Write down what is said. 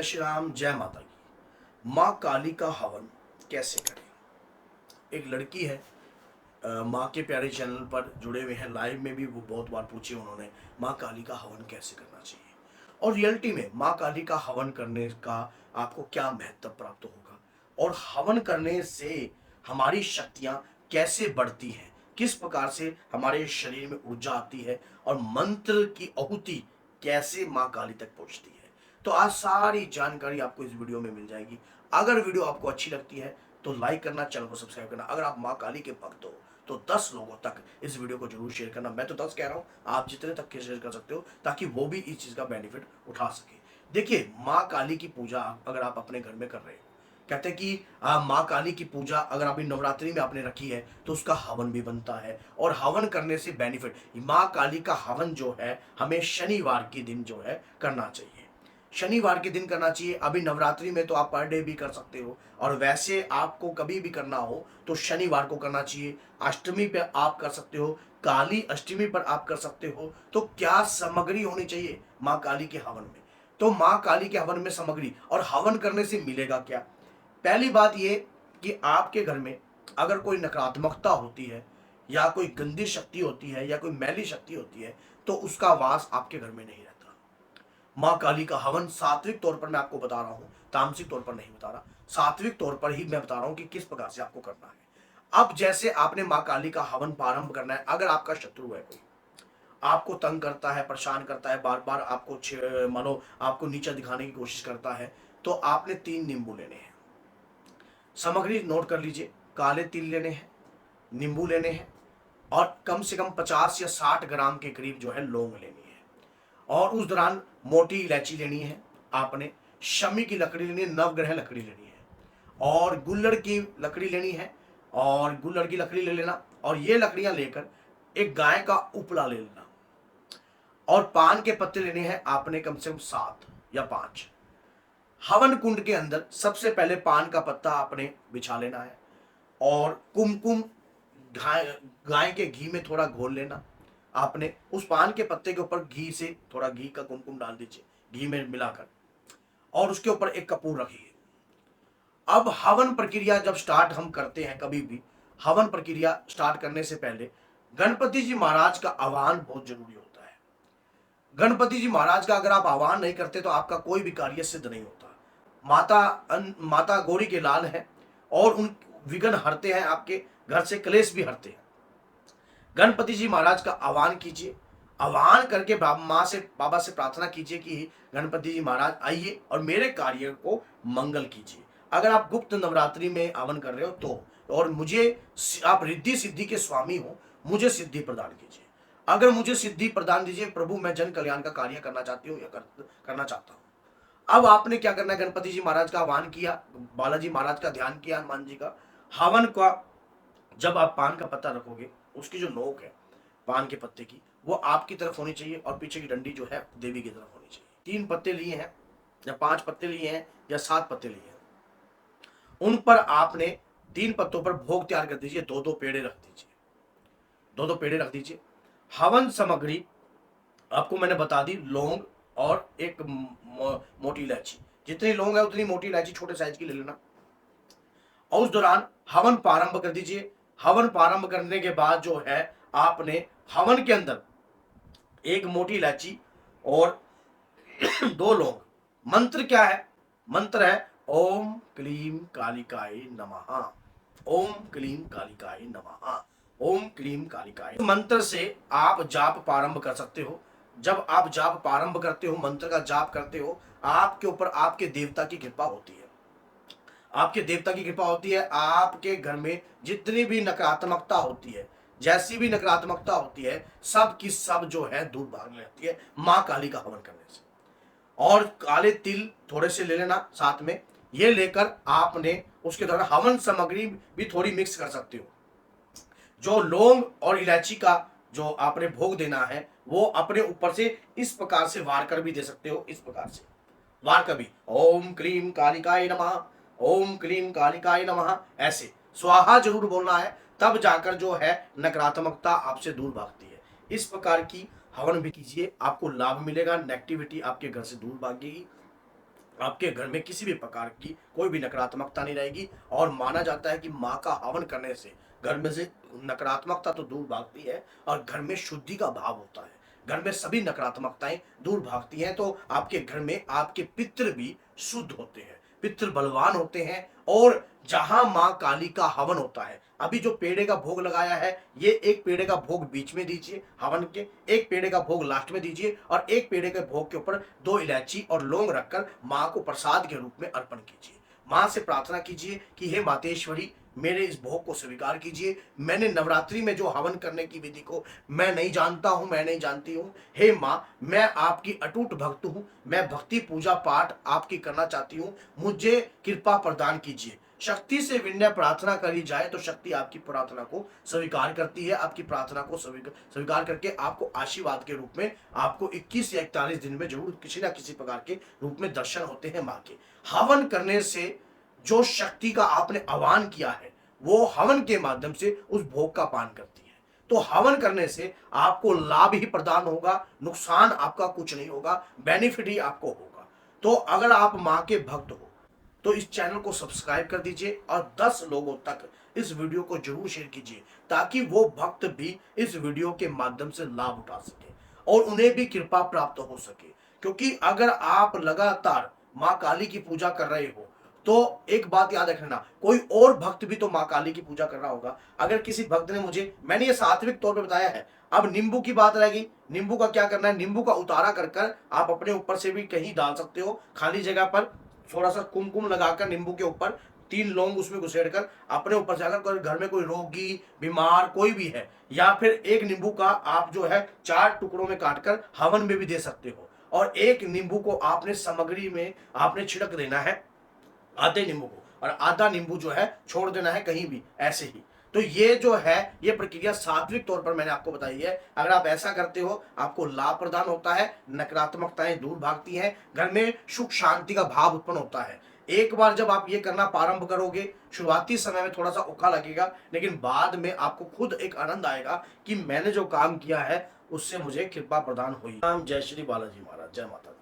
जय श्री राम, जय माता की। माँ काली का हवन कैसे करें? एक लड़की है, माँ के प्यारे चैनल पर जुड़े हुए हैं, लाइव में भी वो बहुत बार पूछे उन्होंने, माँ काली का हवन कैसे करना चाहिए। और रियलिटी में माँ काली का हवन करने का आपको क्या महत्व प्राप्त होगा, और हवन करने से हमारी शक्तियाँ कैसे बढ़ती हैं, किस प्रकार से हमारे शरीर में ऊर्जा आती है, और मंत्र की आहुति कैसे माँ काली तक पहुँचती है। तो आज सारी जानकारी आपको इस वीडियो में मिल जाएगी। अगर वीडियो आपको अच्छी लगती है तो लाइक करना, चैनल को सब्सक्राइब करना। अगर आप माँ काली के भक्त हो तो 10 लोगों तक इस वीडियो को जरूर शेयर करना। मैं तो 10 कह रहा हूँ, आप जितने तक के शेयर कर सकते हो ताकि वो भी इस चीज का बेनिफिट उठा सके। देखिए, माँ काली की पूजा अगर आप अपने घर में कर रहे हो, कहते हैं कि माँ काली की पूजा अगर अभी नवरात्रि में आपने रखी है तो उसका हवन भी बनता है, और हवन करने से बेनिफिट, माँ काली का हवन जो है हमें शनिवार के दिन जो है करना चाहिए। शनिवार के दिन करना चाहिए। अभी नवरात्रि में तो आप पर डे भी कर सकते हो, और वैसे आपको कभी भी करना हो तो शनिवार को करना चाहिए। अष्टमी पे आप कर सकते हो, काली अष्टमी पर आप कर सकते हो। तो क्या सामग्री होनी चाहिए माँ काली के हवन में? तो माँ काली के हवन में सामग्री, और हवन करने से मिलेगा क्या? पहली बात ये कि आपके घर में अगर कोई नकारात्मकता होती है, या कोई गंदी शक्ति होती है, या कोई मैली शक्ति होती है, तो उसका वास आपके घर में नहीं रहता। माँ काली का हवन सात्विक तौर पर मैं आपको बता रहा हूं, तामसिक तौर पर नहीं बता रहा, सात्विक तौर पर ही मैं बता रहा हूं कि किस प्रकार से आपको करना है। अब जैसे आपने माँ काली का हवन प्रारंभ करना है, अगर आपका शत्रु है, कोई आपको तंग करता है, परेशान करता है, बार बार आपको मानो आपको नीचा दिखाने की कोशिश करता है, तो आपने 3 नींबू लेने हैं। सामग्री नोट कर लीजिए। काले तिल लेने हैं, नींबू लेने हैं, और कम से कम 50 या 60 ग्राम के करीब जो है लौंग लेनी है। और उस दौरान मोटी इलायची लेनी है आपने, शमी की लकड़ी लेनी है, नवग्रह लकड़ी लेनी है, और गुल्लड़ की लकड़ी लेनी है, और गुल्लड़ की लकड़ी ले लेना। और ये लकड़ियां लेकर एक गाय का उपला ले लेना, और पान के पत्ते लेने हैं आपने कम से कम 7 या 5। हवन कुंड के अंदर सबसे पहले पान का पत्ता आपने बिछा लेना है, और कुमकुम गाय गाय के घी में थोड़ा घोल लेना। आपने उस पान के पत्ते के ऊपर घी से थोड़ा घी का कुमकुम डाल दीजिए, घी में मिलाकर, और उसके ऊपर एक कपूर रखिए। अब हवन प्रक्रिया जब स्टार्ट हम करते हैं, कभी भी हवन प्रक्रिया स्टार्ट करने से पहले गणपति जी महाराज का आह्वान बहुत जरूरी होता है। गणपति जी महाराज का अगर आप आह्वान नहीं करते तो आपका कोई भी कार्य सिद्ध नहीं होता। माता गौरी के लाल है, और उन विघ्न हरते हैं, आपके घर से क्लेश भी हरते हैं। गणपति जी महाराज का आह्वान कीजिए, आह्वान करके बाबा से प्रार्थना कीजिए कि गणपति जी महाराज आइए और मेरे कार्य को मंगल कीजिए। अगर आप गुप्त नवरात्रि में हवन कर रहे हो तो, और मुझे, आप रिद्धि सिद्धि के स्वामी हो, मुझे सिद्धि प्रदान कीजिए। अगर मुझे सिद्धि प्रदान दीजिए प्रभु, मैं जन कल्याण का कार्य करना चाहती हूँ, या करना चाहता हूँ। अब आपने क्या करना है, गणपति जी महाराज का आह्वान किया, बालाजी महाराज का ध्यान किया, हनुमान जी का हवन का। जब आप पान का पत्ता रखोगे, उसकी जो नोक है पान के पत्ते की, वो आपकी तरफ होनी चाहिए, और पीछे की डंडी जो है देवी की तरफ होनी चाहिए। 3 पत्ते लिए हैं, या 5 पत्ते लिए हैं, या 7 पत्ते लिए हैं, उन पर आपने 3 पत्तों पर भोग तैयार कर दीजिए। 2-2 पेड़े रख दीजिए, 2-2 पेड़े रख दीजिए। हवन सामग्री आपको मैंने बता दी, लौंग और एक मोटी इलायची। जितनी लौंग है उतनी मोटी इलायची छोटे साइज की ले लेना, और उस दौरान हवन प्रारंभ कर दीजिए। हवन प्रारंभ करने के बाद जो है आपने हवन के अंदर एक मोटी इलायची और 2 लौंग। मंत्र क्या है? मंत्र है ओम क्लीम कालिकाय नमः, ओम क्लीम कालिकाय नमः, ओम क्लीम कालिकाय। मंत्र से आप जाप प्रारंभ कर सकते हो। जब आप जाप प्रारंभ करते हो, मंत्र का जाप करते हो, आपके ऊपर आपके देवता की कृपा होती है। आपके देवता की कृपा होती है। आपके घर में जितनी भी नकारात्मकता होती है, जैसी भी नकारात्मकता होती है, सब की सब जो है दूर भागने लगती है माँ काली का हवन करने से। और काले तिल थोड़े से ले लेना साथ में, ये लेकर आपने उसके दौरान हवन सामग्री भी थोड़ी मिक्स कर सकते हो। जो लौंग और इलायची का जो आपने भोग देना है, वो अपने ऊपर से इस प्रकार से वार कर भी दे सकते हो। इस प्रकार से वार कभी ओम क्लीम कालिकाय नमः, ओम क्लीम कालिकाय नमः, ऐसे स्वाहा जरूर बोलना है, तब जाकर जो है नकारात्मकता आपसे दूर भागती है। इस प्रकार की हवन भी कीजिए, आपको लाभ मिलेगा, नेगेटिविटी आपके घर से दूर भागेगी। आपके घर में किसी भी प्रकार की कोई भी नकारात्मकता नहीं रहेगी। और माना जाता है कि माँ का हवन करने से घर में से नकारात्मकता तो दूर भागती है और घर में शुद्धि का भाव होता है। घर में सभी नकारात्मकताएं दूर भागती हैं, तो आपके घर में आपके पितृ भी शुद्ध होते हैं, पितृ बलवान होते हैं। और जहां माँ काली का हवन होता है, अभी जो पेड़े का भोग लगाया है, ये एक पेड़े का भोग बीच में दीजिए हवन के, एक पेड़े का भोग लास्ट में दीजिए और एक पेड़े के भोग के ऊपर 2 इलायची और लौंग रखकर माँ को प्रसाद के रूप में अर्पण कीजिए। माँ से प्रार्थना कीजिए कि हे मातेश्वरी, मेरे इस भोग को स्वीकार कीजिए। मैंने नवरात्रि में जो हवन करने की विधि को मैं नहीं जानता हूं, मैं नहीं जानती हूं। हे माँ, मैं आपकी अटूट भक्त हूं, मैं भक्ति पूजा पाठ आपकी करना चाहती हूं, मुझे कृपा प्रदान कीजिए। शक्ति से विनय प्रार्थना करी जाए तो शक्ति आपकी प्रार्थना को स्वीकार करती है, आपकी प्रार्थना को स्वीकार करके आपको आशीर्वाद के रूप में आपको 21 या 41 दिन में जरूर किसी ना किसी प्रकार के रूप में दर्शन होते हैं माँ के। हवन करने से जो शक्ति का आपने आह्वान किया है, वो हवन के माध्यम से उस भोग का पान करती है। तो हवन करने से आपको लाभ ही प्रदान होगा, नुकसान आपका कुछ नहीं होगा, बेनिफिट ही आपको होगा। तो अगर आप माँ के भक्त हो तो इस चैनल को सब्सक्राइब कर दीजिए और 10 लोगों तक इस वीडियो को जरूर शेयर कीजिए, ताकि वो भक्त भी इस वीडियो के माध्यम से लाभ उठा सके और उन्हें भी कृपा प्राप्त हो सके। क्योंकि अगर आप लगातार माँ काली की पूजा कर रहे हो तो एक बात याद रखना, कोई और भक्त भी तो माँ काली की पूजा कर रहा होगा। अगर किसी भक्त ने मैंने ये सात्विक तौर पे बताया है। अब नींबू की बात रहेगी, नींबू का क्या करना है, नींबू का उतारा कर कर आप अपने ऊपर से भी कहीं डाल सकते हो, खाली जगह पर थोड़ा सा कुमकुम लगाकर नींबू के ऊपर 3 लौंग उसमें घुसेड़ कर अपने ऊपर से, अगर घर में कोई रोगी बीमार कोई भी है, या फिर एक नींबू का आप जो है 4 टुकड़ों में काटकर हवन में भी दे सकते हो। और एक नींबू को आपने सामग्री में आपने छिड़क देना है, आधे नींबू को, और आधा नींबू जो है छोड़ देना है कहीं भी ऐसे ही। तो ये जो है ये प्रक्रिया सात्विक तौर पर मैंने आपको बताई है। अगर आप ऐसा करते हो आपको लाभ प्रदान होता है, नकारात्मकताएं दूर भागती हैं, घर में सुख शांति का भाव उत्पन्न होता है। एक बार जब आप ये करना प्रारंभ करोगे, शुरुआती समय में थोड़ा सा औखा लगेगा, लेकिन बाद में आपको खुद एक आनंद आएगा कि मैंने जो काम किया है उससे मुझे कृपा प्रदान हुई। जय श्री बालाजी महाराज, जय माता दी।